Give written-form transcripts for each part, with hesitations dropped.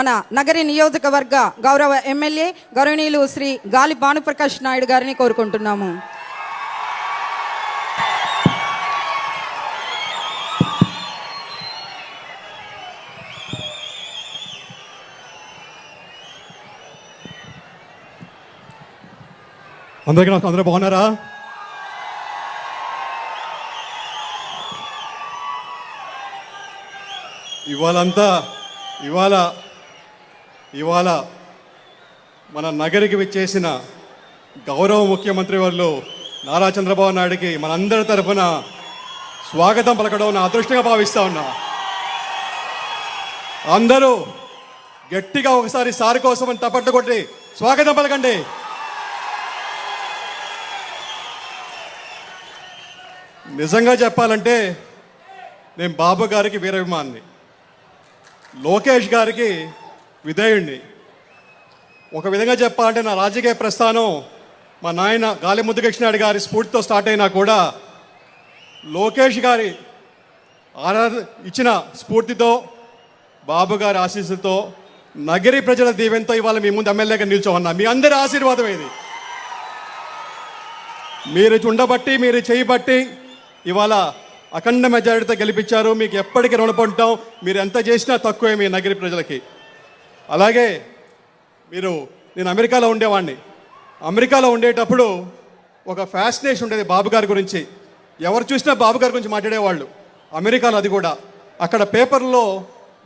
మన నగరి నియోజకవర్గ గౌరవ ఎమ్మెల్యే గౌరవనీయులు శ్రీ గాలి భానుప్రకాష్ నాయుడు గారిని కోరుకుంటున్నాము. అందరూ బాగున్నారా? ఇవాళ మన నగరికి విచ్చేసిన గౌరవ ముఖ్యమంత్రి వారు నారా చంద్రబాబు నాయుడికి మనందరి తరఫున స్వాగతం పలకడం నా అదృష్టంగా భావిస్తా ఉన్నా. అందరూ గట్టిగా ఒకసారి సార్ కోసం తప్పట్టు కొట్టి స్వాగతం పలకండి. నిజంగా చెప్పాలంటే నేను బాబు గారికి వీరాభిమాని, లోకేష్ గారికి విధేయుణ్ణి. ఒక విధంగా చెప్పాలంటే నా రాజకీయ ప్రస్థానం మా నాయన గాలి ముద్దుకృష్ణారెడ్డి గారి స్ఫూర్తితో స్టార్ట్ అయినా కూడా లోకేష్ గారి ఇచ్చిన స్ఫూర్తితో, బాబు గారి ఆశీస్సులతో, నగరి ప్రజల దీవెనతో ఇవాళ మీ ముందు ఎమ్మెల్యేగా నిల్చోన్నా. మీ అందరి ఆశీర్వాదం ఇది. మీరు ఉండబట్టి, మీరు చేయబట్టి ఇవాళ అఖండ మెజారిటీతో గెలిపించారు. మీకు ఎప్పటికీ రుణపడతాం. మీరు ఎంత చేసినా తక్కువే మీ నగరి ప్రజలకి. అలాగే నేను అమెరికాలో ఉండేవాడిని. అమెరికాలో ఉండేటప్పుడు ఒక ఫ్యాసినేషన్ ఉండేది బాబు గారి గురించి. ఎవరు చూసినా బాబు గారి గురించి మాట్లాడేవాళ్ళు. అమెరికాలో అది కూడా అక్కడ పేపర్లో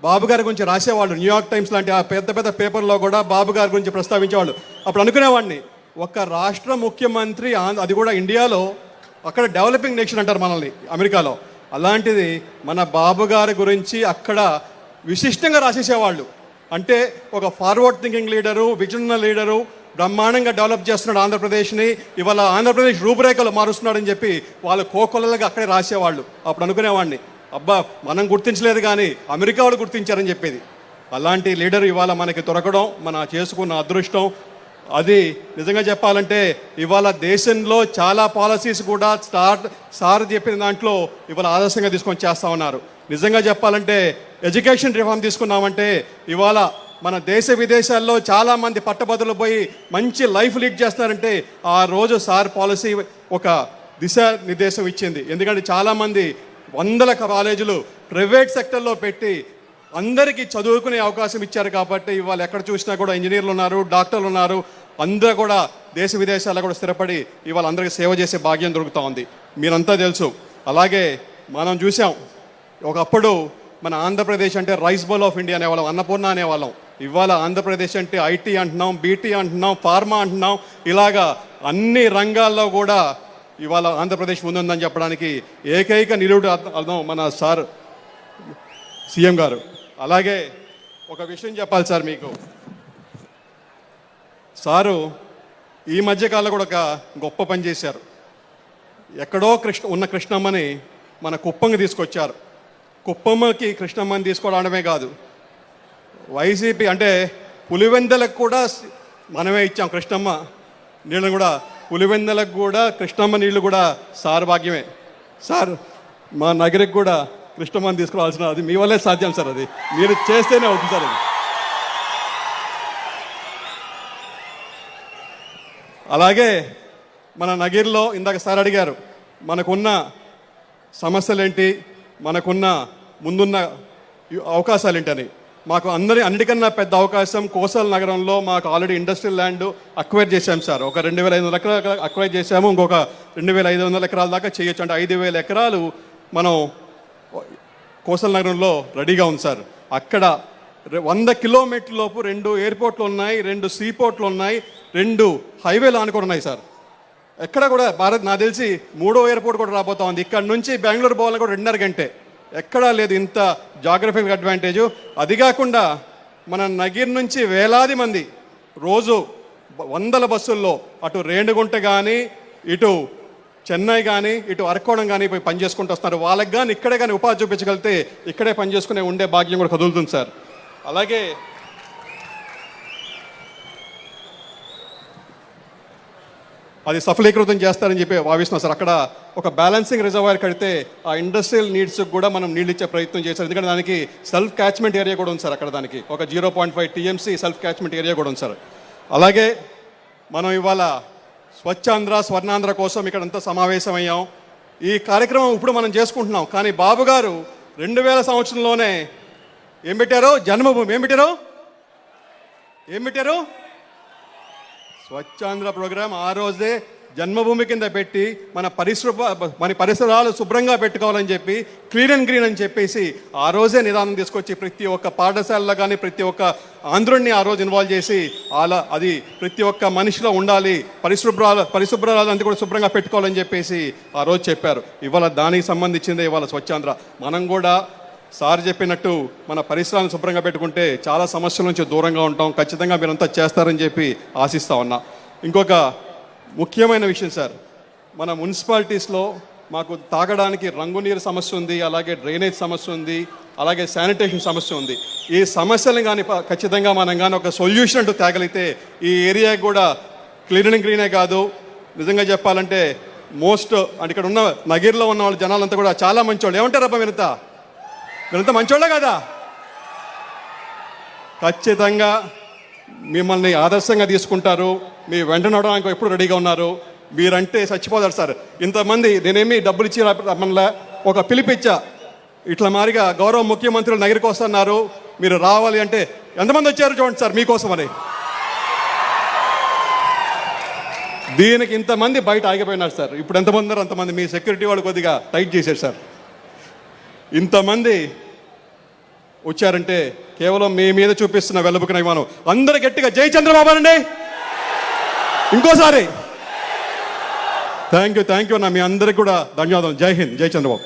బాబు గారి గురించి రాసేవాళ్ళు. న్యూయార్క్ టైమ్స్ లాంటి ఆ పెద్ద పెద్ద పేపర్లో కూడా బాబు గారి గురించి ప్రస్తావించేవాళ్ళు. అప్పుడు అనుకునేవాడిని, ఒక రాష్ట్ర ముఖ్యమంత్రి, అది కూడా ఇండియాలో, అక్కడ డెవలపింగ్ నేషన్ అంటారు మనల్ని అమెరికాలో, అలాంటిది మన బాబు గారి గురించి అక్కడ విశిష్టంగా రాసేసేవాళ్ళు. అంటే ఒక forward thinking leader, vision leader, బ్రహ్మాండంగా డెవలప్ చేస్తున్నాడు ఆంధ్రప్రదేశ్ని, ఇవాళ ఆంధ్రప్రదేశ్ రూపురేఖలు మారుస్తున్నాడని చెప్పి వాళ్ళు కోకొల్లలుగా అక్కడే రాసేవాళ్ళు. అప్పుడు అనుకునేవాడిని, అబ్బా మనం గుర్తించలేదు కానీ అమెరికా వాళ్ళు గుర్తించారని చెప్పేది. అలాంటి లీడర్ ఇవాళ మనకి దొరకడం మన చేసుకున్న అదృష్టం. అది నిజంగా చెప్పాలంటే ఇవాళ దేశంలో చాలా పాలసీస్ కూడా సార్ చెప్పిన దాంట్లో ఇవాళ ఆదర్శంగా తీసుకొని చేస్తూ ఉన్నారు. నిజంగా చెప్పాలంటే ఎడ్యుకేషన్ రిఫార్మ్ తీసుకున్నామంటే ఇవాళ మన దేశ విదేశాల్లో చాలామంది పట్టభద్రులు పోయి మంచి లైఫ్ లీడ్ చేస్తున్నారంటే ఆ రోజు సార్ పాలసీ ఒక దిశానిర్దేశం ఇచ్చింది. ఎందుకంటే చాలామంది వందల కాలేజీలు ప్రైవేట్ సెక్టర్లో పెట్టి అందరికీ చదువుకునే అవకాశం ఇచ్చారు. కాబట్టి ఇవాళ ఎక్కడ చూసినా కూడా ఇంజనీర్లు ఉన్నారు, డాక్టర్లు ఉన్నారు. అందరూ కూడా దేశ విదేశాల్లో కూడా స్థిరపడి ఇవాళ అందరికీ సేవ చేసే భాగ్యం దొరుకుతూ ఉంది. మీరంతా తెలుసు. అలాగే మనం చూసాం, ఒకప్పుడు మన ఆంధ్రప్రదేశ్ అంటే రైస్ బౌల్ ఆఫ్ ఇండియా అనేవాళ్ళం, అన్నపూర్ణ అనేవాళ్ళం. ఇవాళ ఆంధ్రప్రదేశ్ అంటే ఐటీ అంటున్నాం, బీటీ అంటున్నాం, ఫార్మా అంటున్నాం. ఇలాగా అన్ని రంగాల్లో కూడా ఇవాళ ఆంధ్రప్రదేశ్ ముందుందని చెప్పడానికి ఏకైక నిలువుడు అర్థం మన సార్ సీఎం గారు. అలాగే ఒక విషయం చెప్పాలి సార్ మీకు, సారు ఈ మధ్యకాలంలో కూడా ఒక గొప్ప పని చేశారు. ఎక్కడో ఉన్న కృష్ణమ్మని మన కుప్పంకి తీసుకొచ్చారు. కుప్పమ్మకి కృష్ణమ్మని తీసుకోవడమే కాదు, వైసీపీ అంటే పులివెందలకు కూడా మనమే ఇచ్చాం కృష్ణమ్మ నీళ్ళను కూడా. పులివెందలకు కూడా కృష్ణమ్మ నీళ్ళు కూడా సార్ భాగ్యమే. సార్ మా నగరికి కూడా కృష్ణమ్మని తీసుకురావాల్సిన అది మీ వల్లే సాధ్యం సార్. అది మీరు చేస్తేనే అవుతుంది సార్. అది అలాగే మన నగిరిలో ఇందాక సార్ అడిగారు, మనకున్న సమస్యలేంటి, మనకున్న ముందున్న అవకాశాలు ఏంటని. మాకు అన్నిటికన్నా పెద్ద అవకాశం కోసల్ నగరంలో మాకు ఆల్రెడీ ఇండస్ట్రియల్ ల్యాండ్ అక్వైర్ చేశాం సార్. ఒక 2500 ఎకరాలు అక్వైర్ చేశాము. ఇంకొక 2500 ఎకరాల దాకా చేయొచ్చు. అంటే 5000 ఎకరాలు మనం కోసల్ నగరంలో రెడీగా ఉంది సార్. అక్కడ 100 కిలోమీటర్ల లోపు 2 ఎయిర్పోర్ట్లు ఉన్నాయి, 2 సీపోర్ట్లు ఉన్నాయి, 2 హైవేలు ఆనుకొని ఉన్నాయి సార్. ఎక్కడ కూడా నాకు తెలిసి 3వ ఎయిర్పోర్ట్ కూడా రాబోతా ఉంది. ఇక్కడ నుంచి బెంగళూరు పోవాలని కూడా 2.5 గంటే. ఎక్కడా లేదు ఇంత జాగ్రఫికల్ అడ్వాంటేజు. అది కాకుండా మన నగిరి నుంచి వేలాది మంది రోజు 100 బస్సుల్లో అటు రేణిగుంట కానీ, ఇటు చెన్నై కానీ, ఇటు అరకోణం కానీ పోయి పనిచేసుకుంటూ వస్తున్నారు. వాళ్ళకి కానీ ఇక్కడే కానీ ఉపాధి చూపించగలిగితే ఇక్కడే పనిచేసుకునే ఉండే భాగ్యం కూడా కదులుతుంది సార్. అలాగే అది సఫలీకృతం చేస్తారని చెప్పి భావిస్తున్నాం సార్. అక్కడ ఒక బ్యాలెన్సింగ్ రిజర్వాయర్ కడితే ఆ ఇండస్ట్రియల్ నీడ్స్కి కూడా మనం నీళ్ళు ఇచ్చే ప్రయత్నం చేశారు. ఎందుకంటే దానికి సెల్ఫ్ క్యాచ్మెంట్ ఏరియా కూడా ఉంది సార్. అక్కడ దానికి ఒక 0.5 TMC సెల్ఫ్ క్యాచ్మెంట్ ఏరియా కూడా ఉంది సార్. అలాగే మనం ఇవాళ స్వచ్ఛాంధ్ర స్వర్ణాంధ్ర కోసం ఇక్కడంతా సమావేశమయ్యాం. ఈ కార్యక్రమం ఇప్పుడు మనం చేసుకుంటున్నాం. కానీ బాబు గారు 2000 సంవత్సరంలోనే ఏం పెట్టారు? జన్మభూమి. ఏం పెట్టారు? స్వచ్ఛాంధ్ర ప్రోగ్రాం ఆ రోజే జన్మభూమి కింద పెట్టి మన పరిసరాలు శుభ్రంగా పెట్టుకోవాలని చెప్పి క్లీన్ అండ్ గ్రీన్ అని చెప్పేసి ఆ రోజే నిదానం తీసుకొచ్చి ప్రతి ఒక్క పాఠశాలలో కానీ ప్రతి ఒక్క ఆంధ్రుడిని ఆ రోజు ఇన్వాల్వ్ చేసి అది ప్రతి ఒక్క మనిషిలో ఉండాలి, పరిశుభ్రాలు అంతా కూడా శుభ్రంగా పెట్టుకోవాలని చెప్పేసి ఆ రోజు చెప్పారు. ఇవాళ దానికి సంబంధించిందే ఇవాళ స్వచ్ఛాంధ్ర. మనం కూడా సార్ చెప్పినట్టు మన పరిసరాలను శుభ్రంగా పెట్టుకుంటే చాలా సమస్యల నుంచి దూరంగా ఉంటాం. ఖచ్చితంగా మీరంతా చేస్తారని చెప్పి ఆశిస్తా ఉన్నా. ఇంకొక ముఖ్యమైన విషయం సార్, మన మున్సిపాలిటీస్లో మాకు తాగడానికి రంగునీరు సమస్య ఉంది, అలాగే డ్రైనేజ్ సమస్య ఉంది, అలాగే శానిటేషన్ సమస్య ఉంది. ఈ సమస్యలను కానీ ఖచ్చితంగా మనం కానీ ఒక సొల్యూషన్ అంటూ తేగలిగితే ఈ ఏరియా కూడా క్లీన్ అండ్ గ్రీనే కాదు, నిజంగా చెప్పాలంటే అంటే ఇక్కడ ఉన్న నగిరిలో ఉన్న వాళ్ళ జనాలంతా కూడా చాలా మంచోళ్ళు. ఏమంటారబ్బా మీరంతా మంచోళ్ళే కదా? ఖచ్చితంగా మిమ్మల్ని ఆదర్శంగా తీసుకుంటారు. మీ వెంట నడవడానికి ఎప్పుడు రెడీగా ఉన్నారు. మీరంటే చచ్చిపోతారు సార్. ఇంతమంది నేనేమి డబ్బులు ఇచ్చి రమ్మల్లా ఒక పిలిపిచ్చా, ఇట్లా మారిగా గౌరవ ముఖ్యమంత్రులు నగరికి వస్తున్నారు, మీరు రావాలి అంటే ఎంతమంది వచ్చారు చూడండి సార్ మీకోసమని. దీనికి ఇంతమంది బయట ఆగిపోయినారు సార్. ఇప్పుడు ఎంతమంది ఉన్నారు అంతమంది. మీ సెక్యూరిటీ వాళ్ళు కొద్దిగా టైట్ చేశారు సార్. ఇంతమంది వచ్చారంటే కేవలం మీ మీద చూపిస్తున్న వెలుపుకున్న విమానం. అందరూ గట్టిగా జై చంద్రబాబు అనండి ఇంకోసారి. థ్యాంక్ యూ అన్న. మీ అందరికి కూడా ధన్యవాదాలు. జై హింద్, జై చంద్రబాబు.